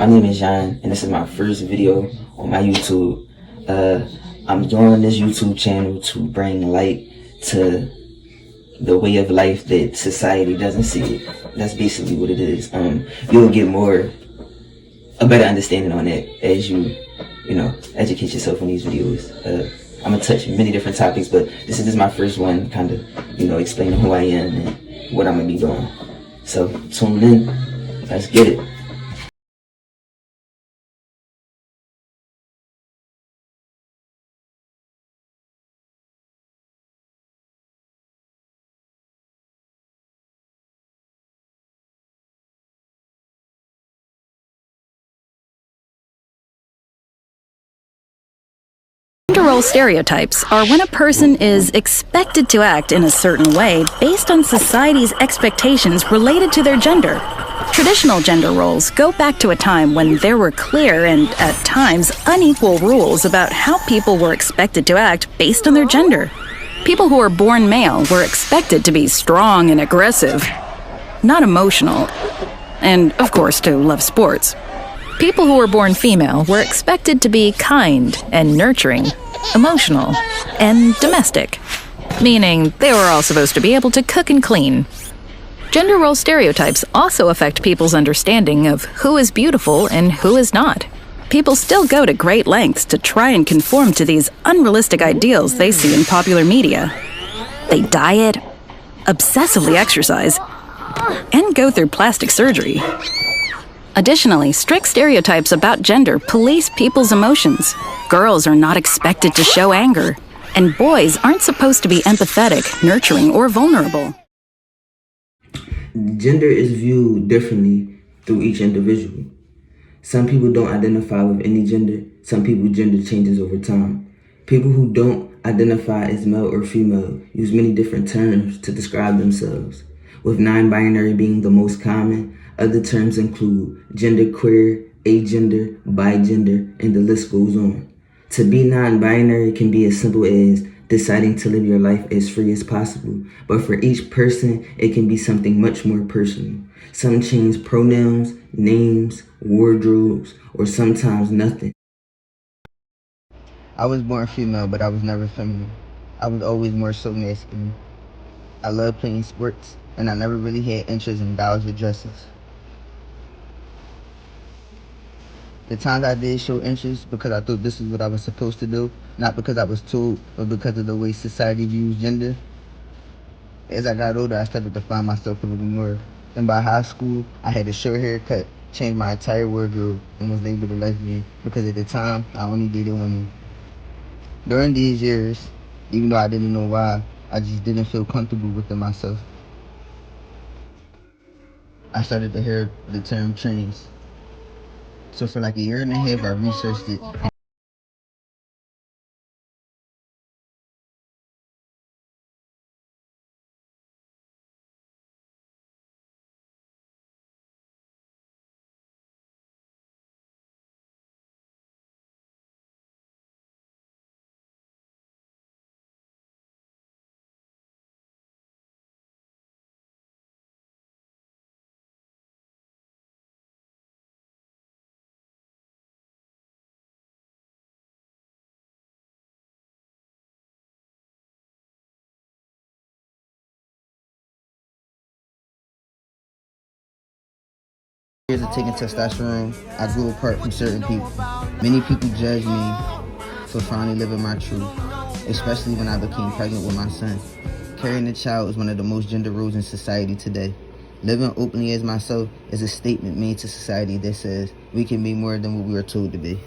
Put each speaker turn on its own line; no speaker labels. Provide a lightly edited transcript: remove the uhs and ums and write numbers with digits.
My name is John, and this is my first video on my YouTube. I'm joining this YouTube channel to bring light to the way of life that society doesn't see it. That's basically what it is. You'll get a better understanding on that as you educate yourself on these videos. I'm gonna touch many different topics, but this is my first one, kind of, explaining who I am and what I'm gonna be doing. So tune in. Let's get it.
Gender role stereotypes are when a person is expected to act in a certain way based on society's expectations related to their gender. Traditional gender roles go back to a time when there were clear and, at times, unequal rules about how people were expected to act based on their gender. People who were born male were expected to be strong and aggressive, not emotional, and, of course, to love sports. People who were born female were expected to be kind and nurturing, emotional, and domestic, meaning they were all supposed to be able to cook and clean. Gender role stereotypes also affect people's understanding of who is beautiful and who is not. People still go to great lengths to try and conform to these unrealistic ideals they see in popular media. They diet, obsessively exercise, and go through plastic surgery. Additionally, strict stereotypes about gender police people's emotions. Girls are not expected to show anger, and boys aren't supposed to be empathetic, nurturing, or vulnerable.
Gender is viewed differently through each individual. Some people don't identify with any gender. Some people's gender changes over time. People who don't identify as male or female use many different terms to describe themselves, with non-binary being the most common. Other terms include genderqueer, agender, bigender, and the list goes on. To be non-binary can be as simple as deciding to live your life as free as possible, but for each person, it can be something much more personal. Some change pronouns, names, wardrobes, or sometimes nothing.
I was born female, but I was never feminine. I was always more so masculine. I love playing sports, and I never really had interest in dolls or dresses. The times I did show interest because I thought this is what I was supposed to do, not because I was told, but because of the way society views gender. As I got older, I started to find myself a little more. And by high school, I had a short haircut, changed my entire wardrobe, and was labeled a lesbian because at the time, I only dated women. During these years, even though I didn't know why, I just didn't feel comfortable within myself. I started to hear the term trans. So for like a year and a half, I researched it. Years of taking testosterone, I grew apart from certain people. Many people judged me for finally living my truth, especially when I became pregnant with my son. Carrying a child is one of the most gender roles in society today. Living openly as myself is a statement made to society that says we can be more than what we are told to be.